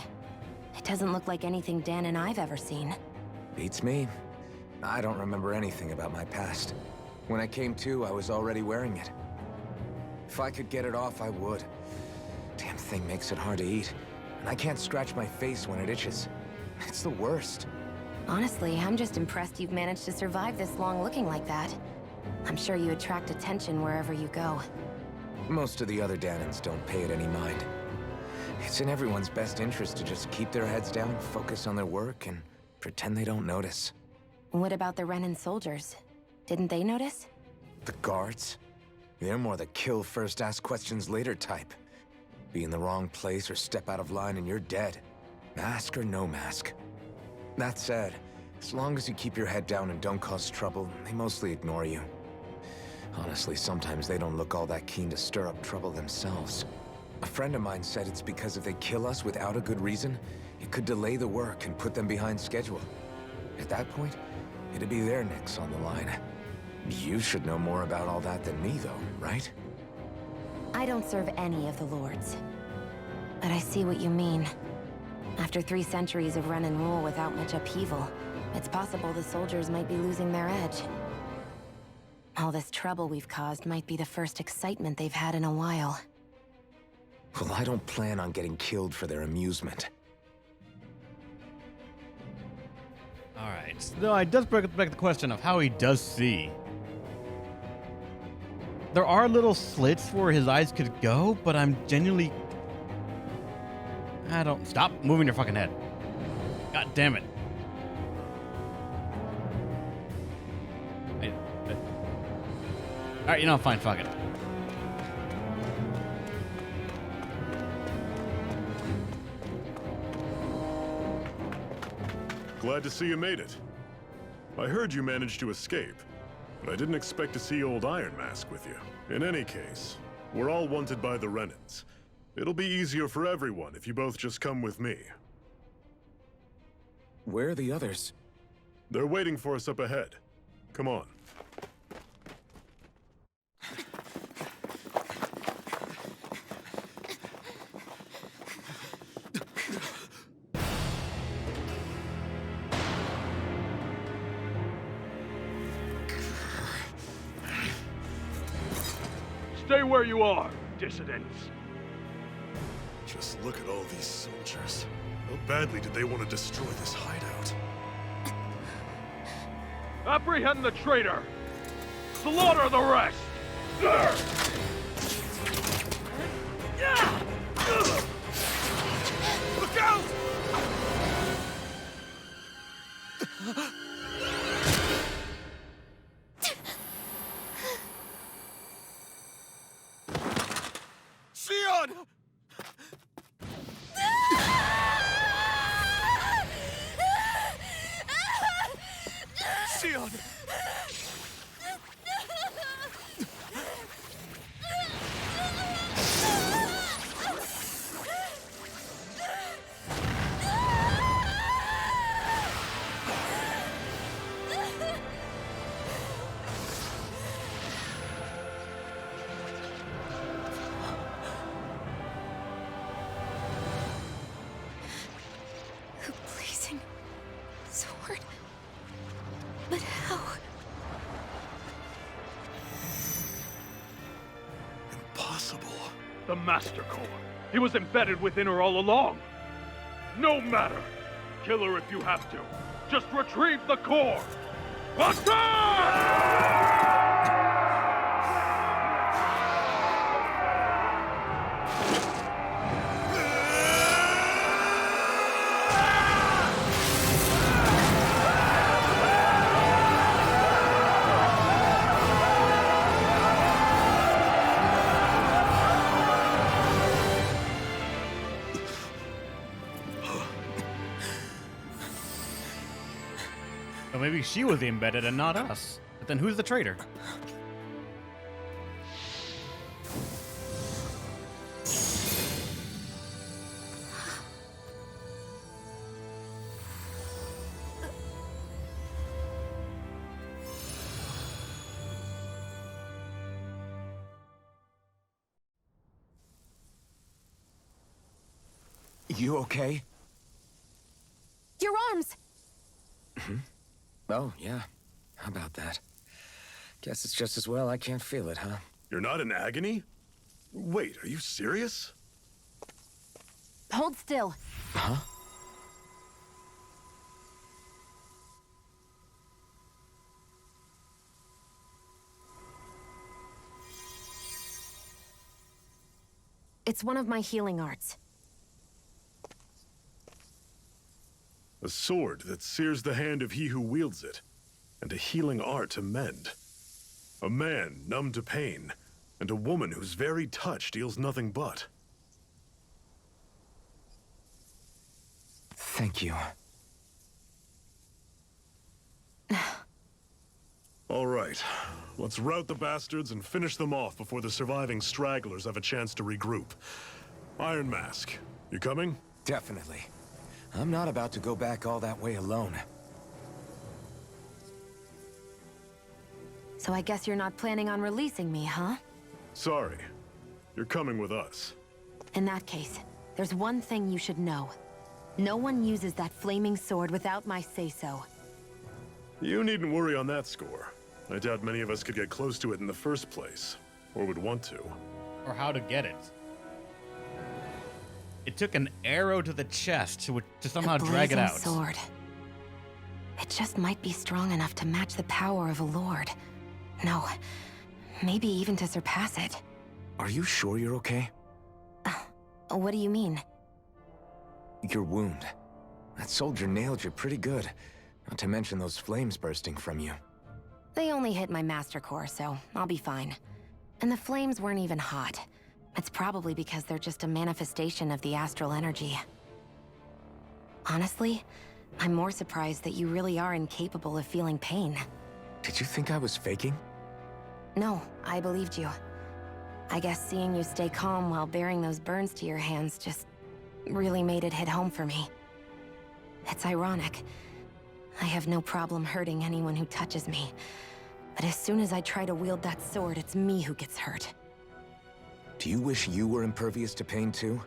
It doesn't look like anything Dan and I've ever seen. Beats me. I don't remember anything about my past. When I came to, I was already wearing it. If I could get it off, I would. Damn thing makes it hard to eat. And I can't scratch my face when it itches. It's the worst. Honestly, I'm just impressed you've managed to survive this long looking like that. I'm sure you attract attention wherever you go. Most of the other Danons don't pay it any mind. It's in everyone's best interest to just keep their heads down, focus on their work, and pretend they don't notice. What about the Renin soldiers? Didn't they notice? The guards? They're more the kill first, ask questions later type. Be in the wrong place or step out of line and you're dead. Mask or no mask. That said, as long as you keep your head down and don't cause trouble, they mostly ignore you. Honestly, sometimes they don't look all that keen to stir up trouble themselves. A friend of mine said it's because if they kill us without a good reason, it could delay the work and put them behind schedule. At that point, it'd be their necks on the line. You should know more about all that than me, though, right? I don't serve any of the lords. But I see what you mean. After 3 centuries of Renin rule without much upheaval, it's possible the soldiers might be losing their edge. All this trouble we've caused might be the first excitement they've had in a while. Well, I don't plan on getting killed for their amusement. Alright, so it does bring back the question of how he does see. There are little slits where his eyes could go, but I'm genuinely... I don't... Stop moving your fucking head. God damn it. Alright, you know, fine, fuck it. Glad to see you made it. I heard you managed to escape. but I didn't expect to see old Iron Mask with you. In any case, we're all wanted by the Renans. It'll be easier for everyone if you both just come with me. Where are the others? They're waiting for us up ahead. Come on. Stay where you are, dissidents. Just look at all these soldiers. How badly did they want to destroy this hideout? Apprehend the traitor! Slaughter the rest! Look out! Sion! Sion! A blazing sword. But how? Impossible. The Master Core. He was embedded within her all along. No matter. Kill her if you have to. Just retrieve the core. Attack! So maybe she was the embedded and not us. But then who's the traitor? You okay? Your arms! Oh, yeah. How about that? Guess it's just as well I can't feel it, huh? You're not in agony? Wait, are you serious? Hold still. Huh? It's one of my healing arts. A sword that sears the hand of he who wields it, and a healing art to mend. A man numb to pain, and a woman whose very touch deals nothing but. Thank you. All right, let's rout the bastards and finish them off before the surviving stragglers have a chance to regroup. Iron Mask, you coming? Definitely. I'm not about to go back all that way alone. So I guess you're not planning on releasing me, huh? Sorry. You're coming with us. In that case, there's one thing you should know. No one uses that flaming sword without my say-so. You needn't worry on that score. I doubt many of us could get close to it in the first place, or would want to. Or how to get it. It took an arrow to the chest to somehow drag it out. Sword. It just might be strong enough to match the power of a lord. No, maybe even to surpass it. Are you sure you're okay? What do you mean? Your wound. That soldier nailed you pretty good. Not to mention those flames bursting from you. They only hit my master core, so I'll be fine. And the flames weren't even hot. It's probably because they're just a manifestation of the astral energy. Honestly, I'm more surprised that you really are incapable of feeling pain. Did you think I was faking? No, I believed you. I guess seeing you stay calm while bearing those burns to your hands just really made it hit home for me. It's ironic. I have no problem hurting anyone who touches me. But as soon as I try to wield that sword, it's me who gets hurt. Do you wish you were impervious to pain too?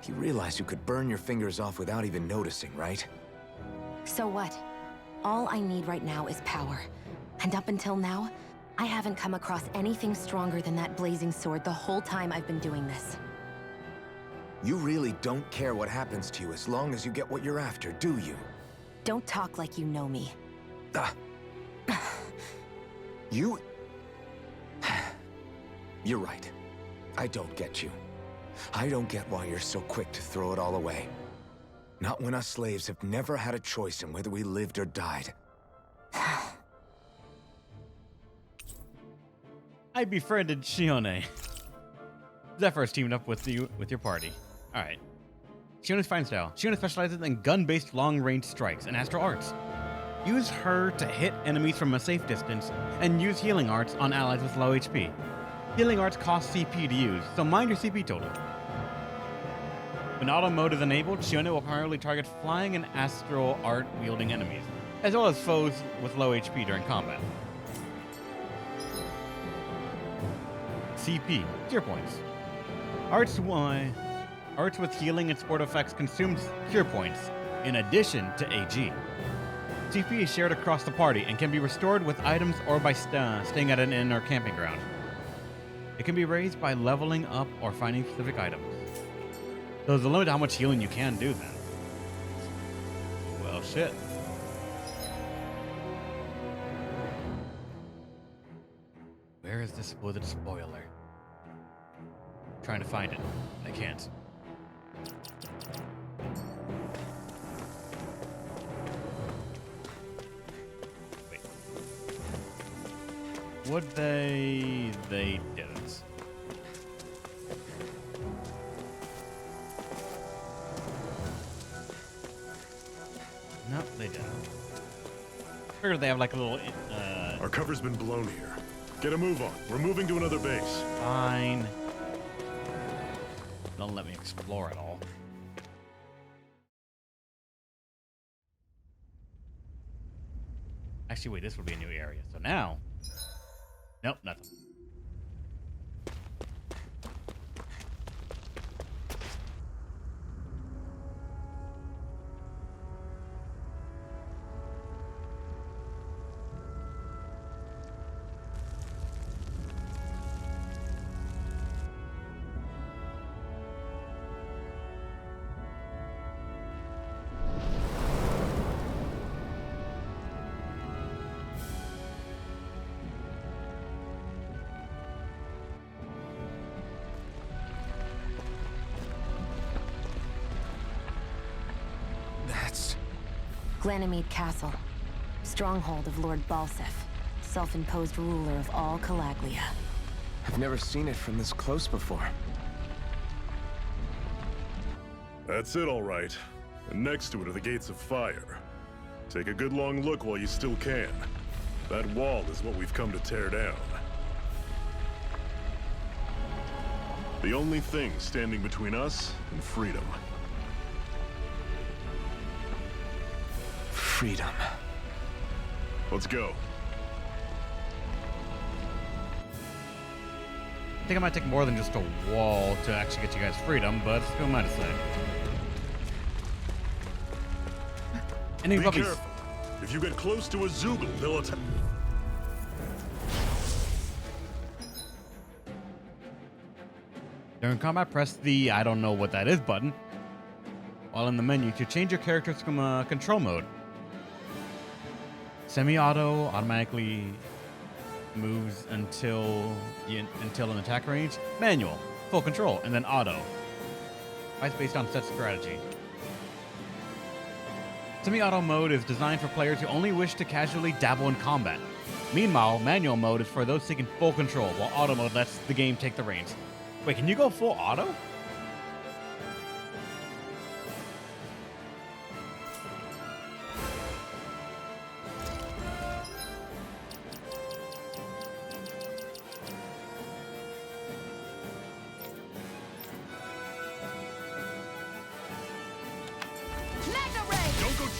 You realize you could burn your fingers off without even noticing, right? So what? All I need right now is power. And up until now, I haven't come across anything stronger than that blazing sword the whole time I've been doing this. You really don't care what happens to you as long as you get what you're after, do you? Don't talk like you know me. You... You're right. I don't get you. I don't get why you're so quick to throw it all away. Not when us slaves have never had a choice in whether we lived or died. I befriended Shione. Zephyr's teamed up with you with your party. Alright. Shione's fine style. Shione specializes in gun-based long-range strikes and astral arts. Use her to hit enemies from a safe distance, and use healing arts on allies with low HP. Healing arts cost CP to use, so mind your CP total. When auto mode is enabled, Shione will primarily target flying and astral art wielding enemies, as well as foes with low HP during combat. CP, 0 points. Arts with healing and support effects consumes cure points, in addition to AG. CP is shared across the party and can be restored with items or by staying at an inn or camping ground. It can be raised by leveling up or finding specific items. So there's a limit to how much healing you can do then. Well, shit. Where is this wooded spoiler? Trying to find it. I can't. Wait. Would they? They didn't. No, they didn't. Figured they have like a little. Our cover's been blown here. Get a move on. We're moving to another base. Fine. Don't let me explore at all. Actually, wait, this would be a new area. So now... Nope, nothing. Glanimede Castle, stronghold of Lord Balsef, self-imposed ruler of all Calaglia. I've never seen it from this close before. That's it, all right. And next to it are the gates of fire. Take a good long look while you still can. That wall is what we've come to tear down. The only thing standing between us and freedom. Freedom. Let's go. I think it might take more than just a wall to actually get you guys freedom, but who am I to say? Any Be puppies? careful. If you get close to a Zoogle, they'll attack. During combat, press the I don't know what that is button while in the menu to change your character's control mode. Semi-auto automatically moves until an attack range. Manual, full control, and then auto. Twice based on set strategy. Semi-auto mode is designed for players who only wish to casually dabble in combat. Meanwhile, manual mode is for those seeking full control, while auto mode lets the game take the reins. Wait, can you go full auto?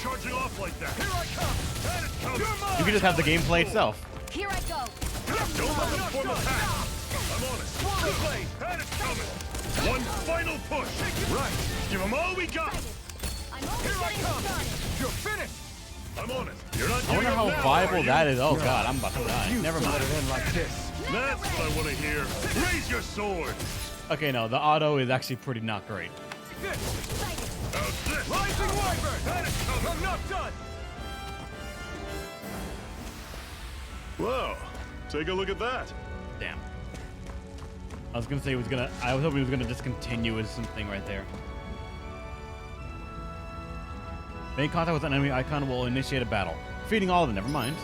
charging off like that? Here I come! And it's coming! You're mine! You can just have the gameplay itself. Here I go. Don't let them form attack! I'm on it! Swallow blade! And it's coming! One final push! Right! Give them all we got! Here I come! You're finished! I'm on it! You're not I wonder giving how up now, viable are you? that is. Oh god, I'm about to die. You Never to mind. let it end like this. That's what I want to hear. Raise your sword! Okay, no, the auto is actually pretty not great. This! How's this? Rising Wyvern! And it's coming! I'm not done! Whoa! Take a look at that! Damn. I was gonna say he was gonna. I was hoping he was gonna just continue with something right there. Make contact with an enemy icon will initiate a battle. Defeating all of them. Never mind.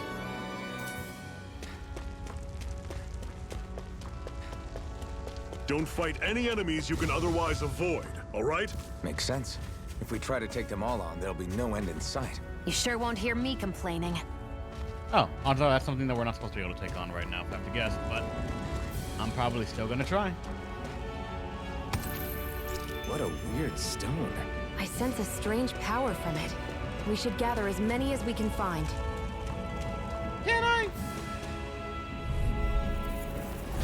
Don't fight any enemies you can otherwise avoid, alright? Makes sense. If we try to take them all on, there'll be no end in sight. You sure won't hear me complaining. Oh, although that's something that we're not supposed to be able to take on right now, if I have to guess. But I'm probably still gonna try. What a weird stone. I sense a strange power from it. We should gather as many as we can find. Can I?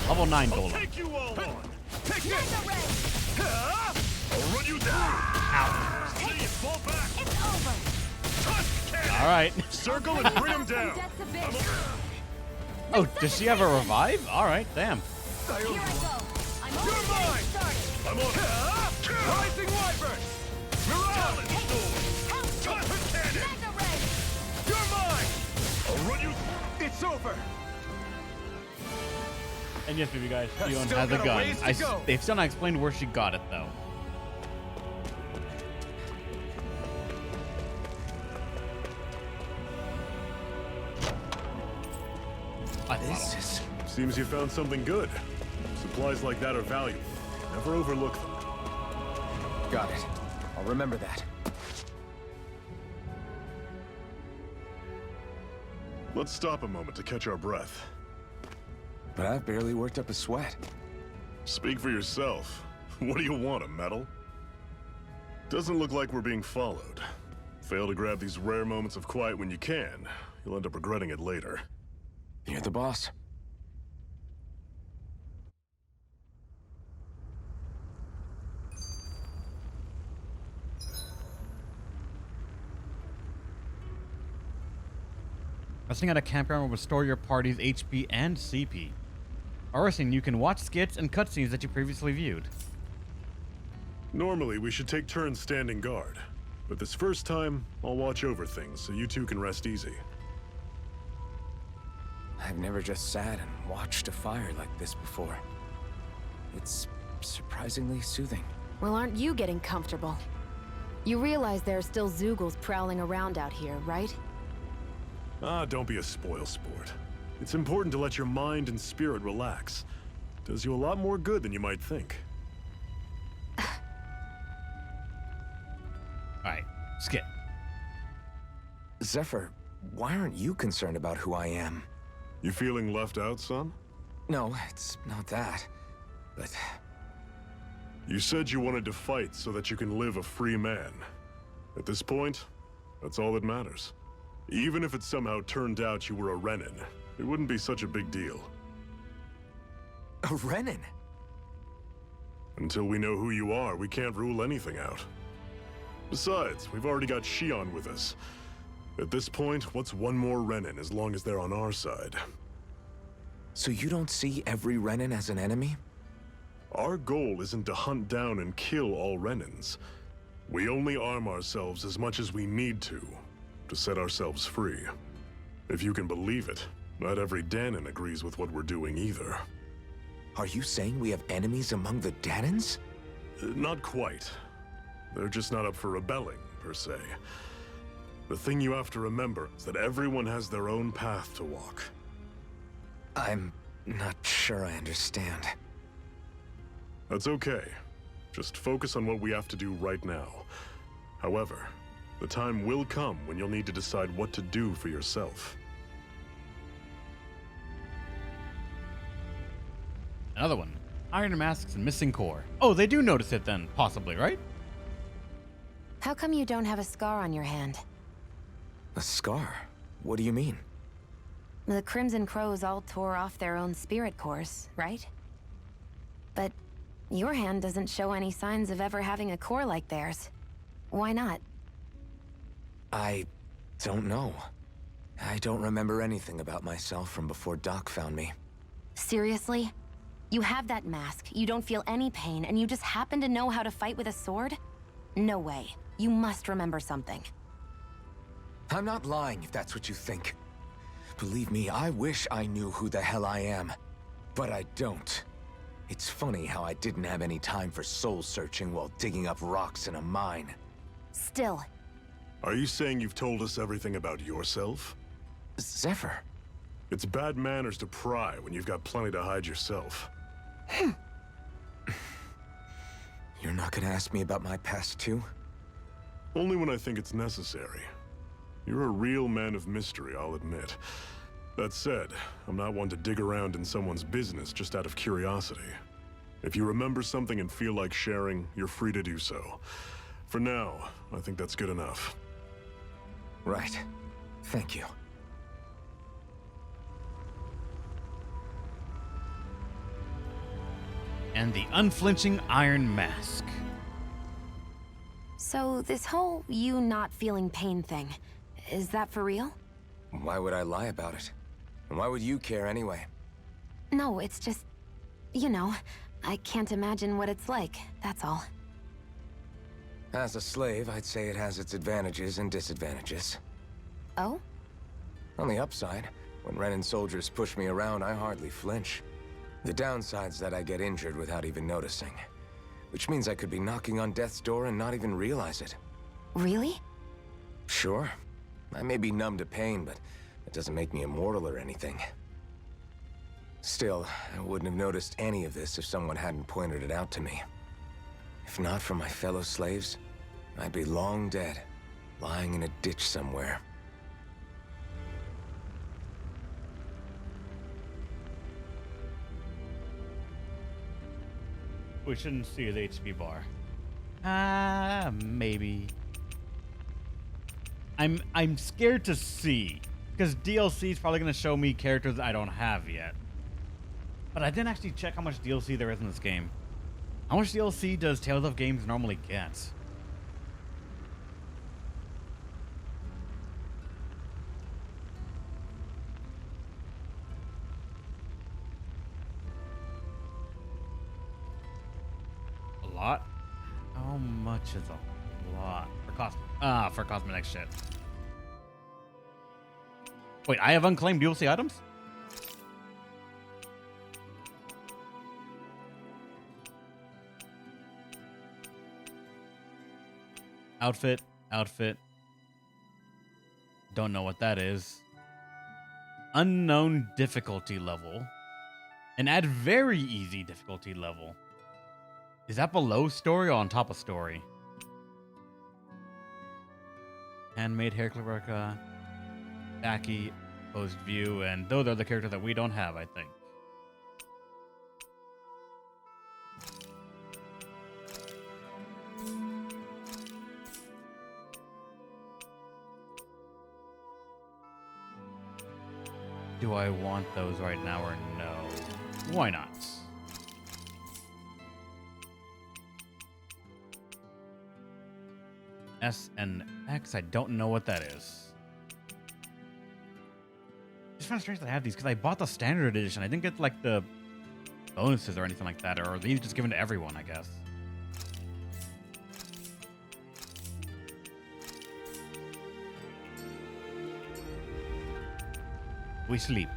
Level 9 I'll golem. take you all on! Take this! I'll run you down! Ow. See you fall back! It's over. Touch cannon! All right. Circle and bring him down! That's a bit. Oh, does she have a revive? All right, damn. Here I go. I'm You're already mine! started. I'm on it! Rising Wyvern! Talon Take sword! it. Touch cannon! Mega ray. You're mine! I'll run you... It's over! And yes, baby guys, I've Shion still has a got a gun. ways to go. They've still not explained where she got it, though. This is... Seems you found something good. Supplies like that are valuable. Never overlook them. Got it. I'll remember that. Let's stop a moment to catch our breath. But I've barely worked up a sweat. Speak for yourself. What do you want, a medal? Doesn't look like we're being followed. Fail to grab these rare moments of quiet when you can. You'll end up regretting it later. You're the boss. Resting at a campground will restore your party's HP and CP. While resting, you can watch skits and cutscenes that you previously viewed. Normally, we should take turns standing guard. But this first time, I'll watch over things so you two can rest easy. I've never just sat and watched a fire like this before. It's surprisingly soothing. Well, aren't you getting comfortable? You realize there are still Zoogles prowling around out here, right? Ah, don't be a spoil sport. It's important to let your mind and spirit relax. Does you a lot more good than you might think. Alright, skit. Zephyr, why aren't you concerned about who I am? You feeling left out, son? No, it's not that. But You said you wanted to fight so that you can live a free man. At this point, that's all that matters. Even if it somehow turned out you were a Renin, it wouldn't be such a big deal. a Renin? Until we know who you are, we can't rule anything out. Besides, we've already got Shion with us. At this point, what's one more Renin as long as they're on our side? So you don't see every Renin as an enemy? Our goal isn't to hunt down and kill all Renins. We only arm ourselves as much as we need to set ourselves free. If you can believe it, not every Danon agrees with what we're doing either. Are you saying we have enemies among the Danons? Not quite. They're just not up for rebelling, per se. The thing you have to remember is that everyone has their own path to walk. I'm not sure I understand. That's okay. Just focus on what we have to do right now. However, the time will come when you'll need to decide what to do for yourself. Another one. Iron masks and missing core. Oh, they do notice it then, possibly, right? How come you don't have a scar on your hand? A scar? What do you mean? The Crimson Crows all tore off their own spirit cores, right? But your hand doesn't show any signs of ever having a core like theirs. Why not? I don't know. I don't remember anything about myself from before Doc found me. Seriously? You have that mask, you don't feel any pain, and you just happen to know how to fight with a sword? No way. You must remember something. I'm not lying if that's what you think. Believe me, I wish I knew who the hell I am. But I don't. It's funny how I didn't have any time for soul searching while digging up rocks in a mine. Still. Are you saying you've told us everything about yourself? Zephyr. It's bad manners to pry when you've got plenty to hide yourself. You're not gonna ask me about my past too? Only when I think it's necessary. You're a real man of mystery, I'll admit. That said, I'm not one to dig around in someone's business just out of curiosity. If you remember something and feel like sharing, you're free to do so. For now, I think that's good enough. Right. Thank you. And the unflinching Iron Mask. So this whole you not feeling pain thing, is that for real? Why would I lie about it? And why would you care anyway? No, it's just, you know, I can't imagine what it's like, that's all. As a slave, I'd say it has its advantages and disadvantages. Oh? On the upside, when Renan soldiers push me around, I hardly flinch. The downside's that I get injured without even noticing. Which means I could be knocking on death's door and not even realize it. Really? Sure. I may be numb to pain, but it doesn't make me immortal or anything. Still, I wouldn't have noticed any of this if someone hadn't pointed it out to me. If not for my fellow slaves, I'd be long dead, lying in a ditch somewhere. We shouldn't see his HP bar. Maybe. I'm scared to see, because DLC is probably gonna show me characters I don't have yet. But I didn't actually check how much DLC there is in this game. How much DLC does Tales of games normally get? A lot? How much is a lot? For cosmetic shit. Wait, I have unclaimed DLC items? Outfit. Don't know what that is. Unknown difficulty level. And add very easy difficulty level. Is that below story or on top of story? Handmade hair clip, Baki, post view, and those are the characters that we don't have, I think. Do I want those right now or no? Why not? S and X, I don't know what that is. It's kind of strange that I have these because I bought the standard edition. I didn't get like the bonuses or anything like that, or are these just given to everyone, I guess. We sleep.